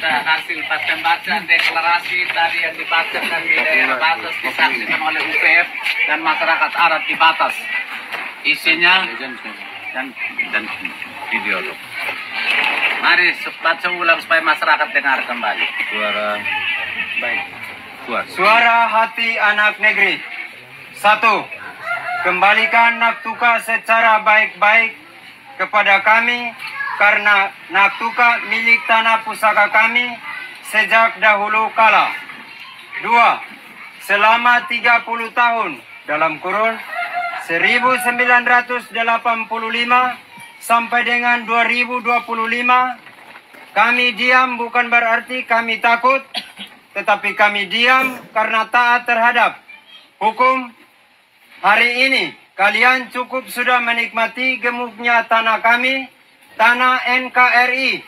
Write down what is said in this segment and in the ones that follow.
Hasil pembacaan deklarasi tadi yang dibacakan di daerah batas disaksikan oleh UPF dan masyarakat adat di batas. Isinya dan video. Mari baca ulang supaya masyarakat dengar kembali. Suara hati anak negeri. 1. Kembalikan Naktuka secara baik-baik kepada kami, karena Naktuka milik tanah pusaka kami sejak dahulu kala. 2. Selama 30 tahun dalam kurun 1985 sampai dengan 2025, kami diam bukan berarti kami takut, tetapi kami diam karena taat terhadap hukum. Hari ini kalian cukup sudah menikmati gemuknya tanah kami, tanah NKRI,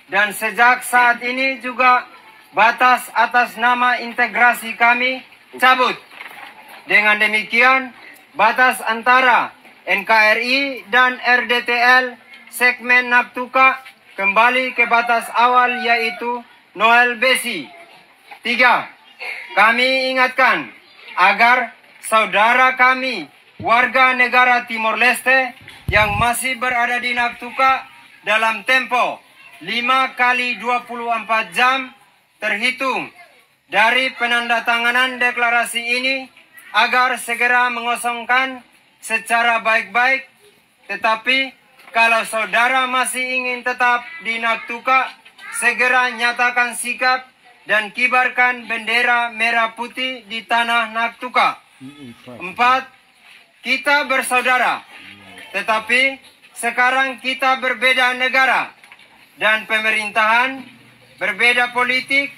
dan sejak saat ini juga batas atas nama integrasi kami cabut. Dengan demikian, batas antara NKRI dan RDTL segmen Naktuka kembali ke batas awal, yaitu Noel Besi. 3. Kami ingatkan agar saudara kami warga negara Timor Leste yang masih berada di Naktuka dalam tempo 5 kali 24 jam terhitung dari penandatanganan deklarasi ini agar segera mengosongkan secara baik-baik. Tetapi kalau saudara masih ingin tetap di Naktuka, segera nyatakan sikap dan kibarkan bendera merah putih di tanah Naktuka. 4. Kita bersaudara, tetapi sekarang kita berbeda negara dan pemerintahan, berbeda politik,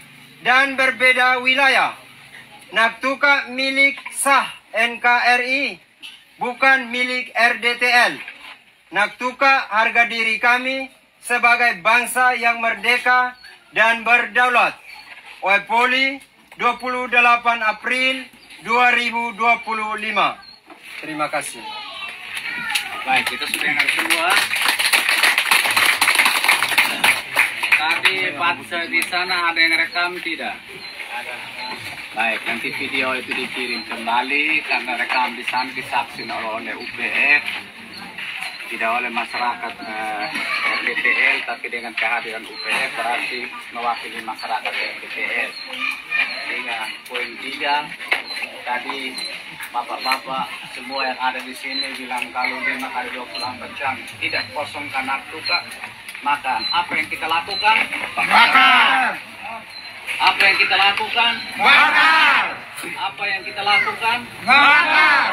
dan berbeda wilayah. Naktuka milik sah NKRI, bukan milik RDTL. Naktuka harga diri kami sebagai bangsa yang merdeka dan berdaulat. Waipoli, 28 April 2025. Terima kasih. Baik, kita sudah dengar semua. Tadi baca di sana ada yang rekam tidak? Baik, nanti video itu dikirim kembali karena rekam di sana disaksikan oleh UPF, tidak oleh masyarakat RDTL, tapi dengan kehadiran UPF berarti mewakili masyarakat RDTL. Sehingga poin 3 tadi bapak-bapak semua yang ada di sini bilang kalau 5 kali 24 jam tidak kosongkan Naktuka, maka apa yang kita lakukan? Bakar! Apa yang kita lakukan? Bakar! Apa yang kita lakukan? Bakar!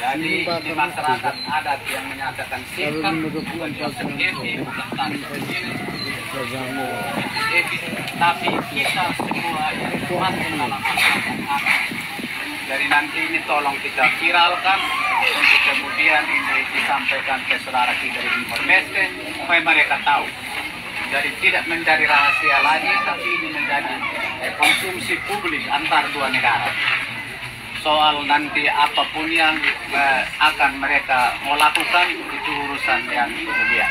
Jadi di masyarakat adat yang menyatakan sikap, bukan Joseph Evi, bukan Tani sendiri, tapi kita semua yang masuk dalam masyarakat adat. Dari nanti ini tolong kita viralkan untuk kemudian ini disampaikan ke saudara kita di Timor Leste supaya mereka tahu. Jadi tidak menjadi rahasia lagi, tapi ini menjadi konsumsi publik antar dua negara. Soal nanti apapun yang akan mereka mau lakukan itu urusan yang kemudian.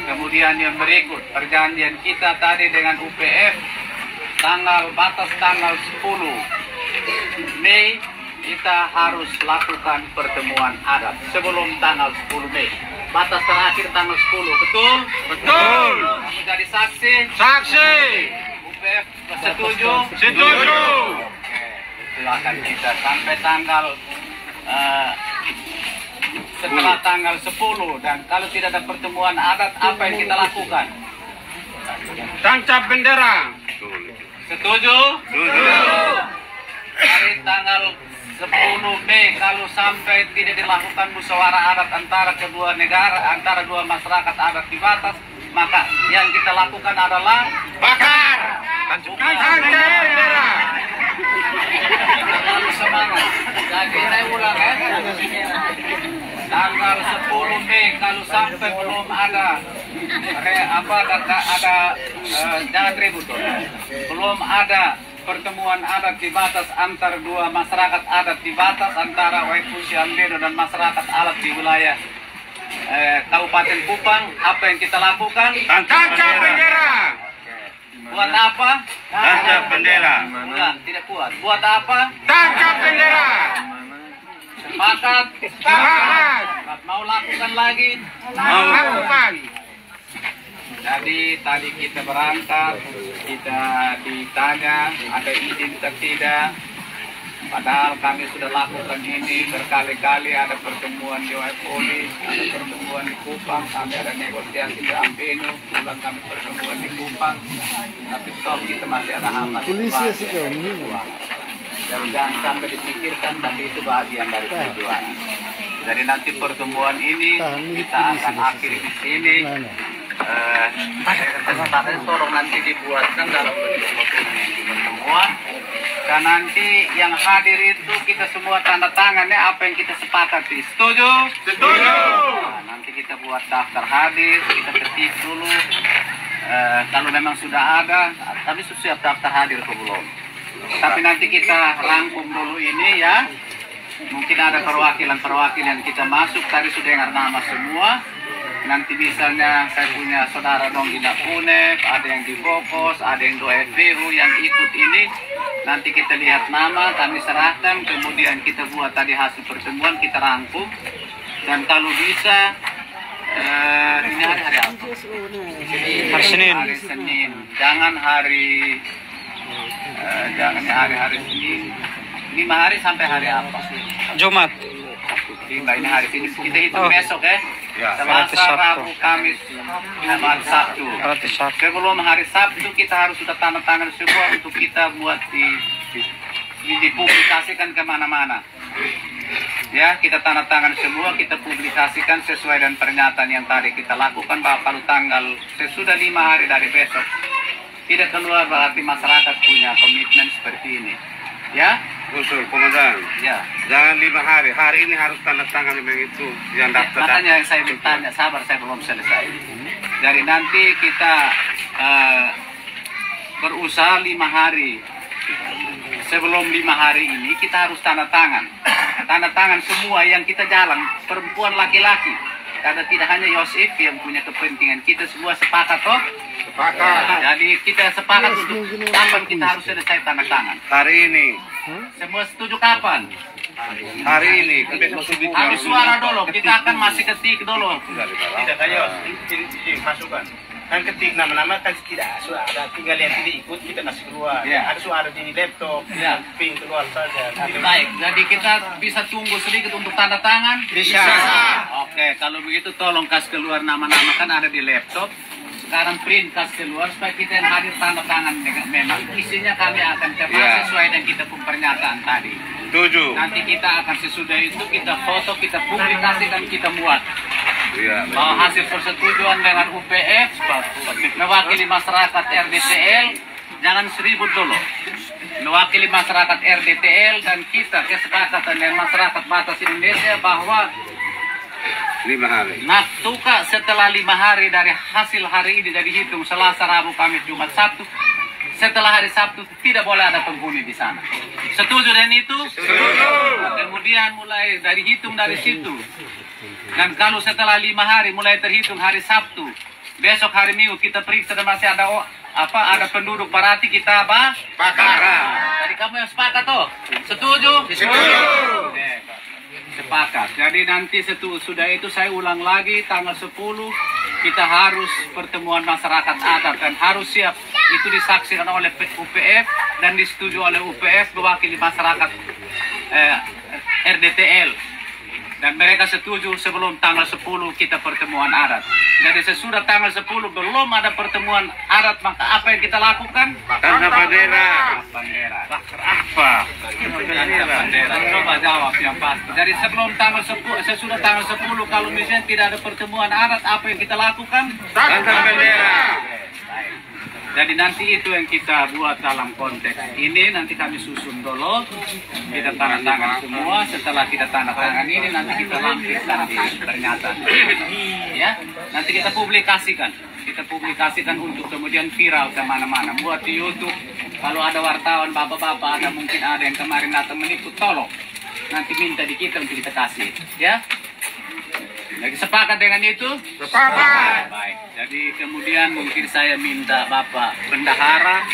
Kemudian yang berikut, perjanjian kita tadi dengan UPF batas tanggal 10 Mei kita harus lakukan pertemuan adat sebelum tanggal 10 Mei. Batas terakhir tanggal 10, betul? Betul! Kamu jadi saksi? Saksi! UPF setuju? Setuju! Itu akan kita sampai tanggal setelah tanggal 10, dan kalau tidak ada pertemuan adat apa yang kita lakukan? Tancap bendera! Setuju? Setuju! Dari tanggal 10 Mei kalau sampai tidak dilakukan musyawarah adat antara kedua negara, antara dua masyarakat adat di batas, maka yang kita lakukan adalah Bakar! Tancap bendera! Terlalu semangat. Jadi saya ulang ya. Tanggal 10 Mei kalau sampai belum ada jangan ribut tuh. Belum ada pertemuan adat di batas antara dua masyarakat adat di batas antara Waipusi Ambedo dan masyarakat adat di wilayah Kabupaten Kupang, apa yang kita lakukan? Tancap bendera. Buat apa? Tancap bendera. Bukan, tidak kuat. Buat apa? Tancap bendera. Sepakat? Sepakat. Mau lakukan lagi? Mau lakukan. Jadi tadi kita berangkat, kita ditanya ada izin atau tidak. Padahal kami sudah lakukan ini berkali-kali, ada pertemuan di Waipoli, ada pertemuan di Kupang, kami ada negosiasi di Ambenu, pulang kami pertemuan di Kupang, tapi toh kita masih ada hamba. Jadi jangan sampai dipikirkan, tapi itu bagian dari perjuangan. Jadi nanti pertemuan ini kita akan akhiri di sini. Kesempatan tolong nanti dibuatkan dalam bentuk dokumen pertemuan. Dan nanti yang hadir itu kita semua tanda tangannya apa yang kita sepakati. Setuju? Setuju. Nah, nanti kita buat daftar hadir, kita ketik dulu. Kalau memang sudah ada, tapi siap daftar hadir atau belum? Tapi nanti kita rangkum dulu ini ya. Mungkin ada perwakilan-perwakilan kita masuk, tadi sudah dengar nama semua. Nanti misalnya saya punya saudara dong di UNEF, ada yang di Bokos, ada yang di FBU yang ikut ini. Nanti kita lihat nama, kami serahkan, kemudian kita buat tadi hasil pertemuan, kita rangkum. Dan kalau bisa, ini hari apa? Hari Senin. Hari Senin. Jangan hari Senin. 5 hari sampai hari apa? Jumat. 5 ini hari Senin. Kita hitung besok ya. Ya, Selasa, Rabu, Kamis, Jumat, Sabtu. Sebelum hari Sabtu kita harus sudah tanda tangan semua untuk kita buat dipublikasikan kemana-mana. Ya, kita tanda tangan semua, kita publikasikan sesuai dengan pernyataan yang tadi kita lakukan bahwa kalau tanggal sesudah 5 hari dari besok tidak keluar, berarti masyarakat punya komitmen seperti ini. Ya, Usul komandan. ya. Jangan 5 hari. Hari ini harus tanda tangan memang itu yang daftar. Makanya yang saya bertanya, sabar, saya belum selesai. Jadi nanti kita berusaha 5 hari. Sebelum 5 hari ini kita harus tanda tangan. Tanda tangan semua yang kita jalan, perempuan laki-laki. Karena tidak hanya Yosef yang punya kepentingan, kita semua sepakat toh? Sepakat. Jadi kita sepakat untuk kapan kita harus selesai tanda tangan. Hari ini. Semua setuju kapan? Hari ini. Harus suara dulu, kita akan masih ketik dulu. Tidak kayak masukkan kan ketik nama-nama kan tidak ada, tinggal yang tidak ikut kita kasih keluar. Ya. Ada suara di laptop, Ya. ping keluar saja. Baik, jadi kita bisa tunggu sedikit untuk tanda tangan? Bisa. Oke, kalau begitu tolong kasih keluar nama-nama, kan ada di laptop. Sekarang print kasih keluar supaya kita yang hadir tanda tangan dengan memang isinya kami akan terima Ya. sesuai dengan kita pun pernyataan tadi. Setuju. Nanti kita akan sesudah itu kita foto, kita publikasikan, kita muat. Iya. Bahwa hasil persetujuan dengan UPF mewakili masyarakat RDTL, jangan seribut dulu. Mewakili masyarakat RDTL dan kita kesepakatan dengan masyarakat Batas Indonesia bahwa 5 hari. Naktuka setelah 5 hari dari hasil hari ini dari hitung Selasa, Rabu, Kamis, Jumat, Sabtu. Setelah hari Sabtu tidak boleh ada penghuni di sana. Setuju dengan itu? Setuju. Kemudian mulai dari hitung dari situ. Dan kalau setelah 5 hari mulai terhitung hari Sabtu, besok hari Minggu kita periksa dan masih ada ada penduduk berarti kita Bakar. Jadi kamu yang sepakat toh? Setuju? Setuju. Sepakat. Jadi nanti sudah itu saya ulang lagi tanggal 10 kita harus pertemuan masyarakat adat dan harus siap itu disaksikan oleh UPF dan disetujui oleh UPF mewakili masyarakat RDTL. Dan mereka setuju sebelum tanggal 10 kita pertemuan adat. Jadi sesudah tanggal 10 belum ada pertemuan adat, maka apa yang kita lakukan? Tancap bendera. Bendera. Bakar apa? Bendera. Coba jawab yang pasti. Jadi sebelum tanggal 10, sesudah tanggal 10 kalau misalnya tidak ada pertemuan adat, apa yang kita lakukan? Tancap bendera. Jadi nanti itu yang kita buat dalam konteks ini, nanti kami susun dulu, kita tanda tangan semua, setelah kita tanda tangan ini nanti kita lampirkan di pernyataan. Ya, nanti kita publikasikan untuk kemudian viral kemana-mana, buat di YouTube. Kalau ada wartawan, bapak-bapak, mungkin ada yang kemarin datang menipu, tolong nanti minta di kita untuk kita kasih, ya. Lagi sepakat dengan itu? Sepakat. Baik. Jadi kemudian mungkin saya minta Bapak Bendahara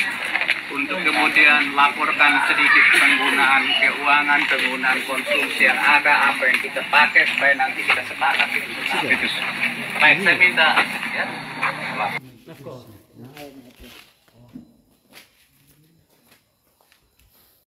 untuk kemudian laporkan sedikit penggunaan keuangan, penggunaan konsumsi yang ada, apa yang kita pakai supaya nanti kita sepakat itu. Baik, saya minta ya.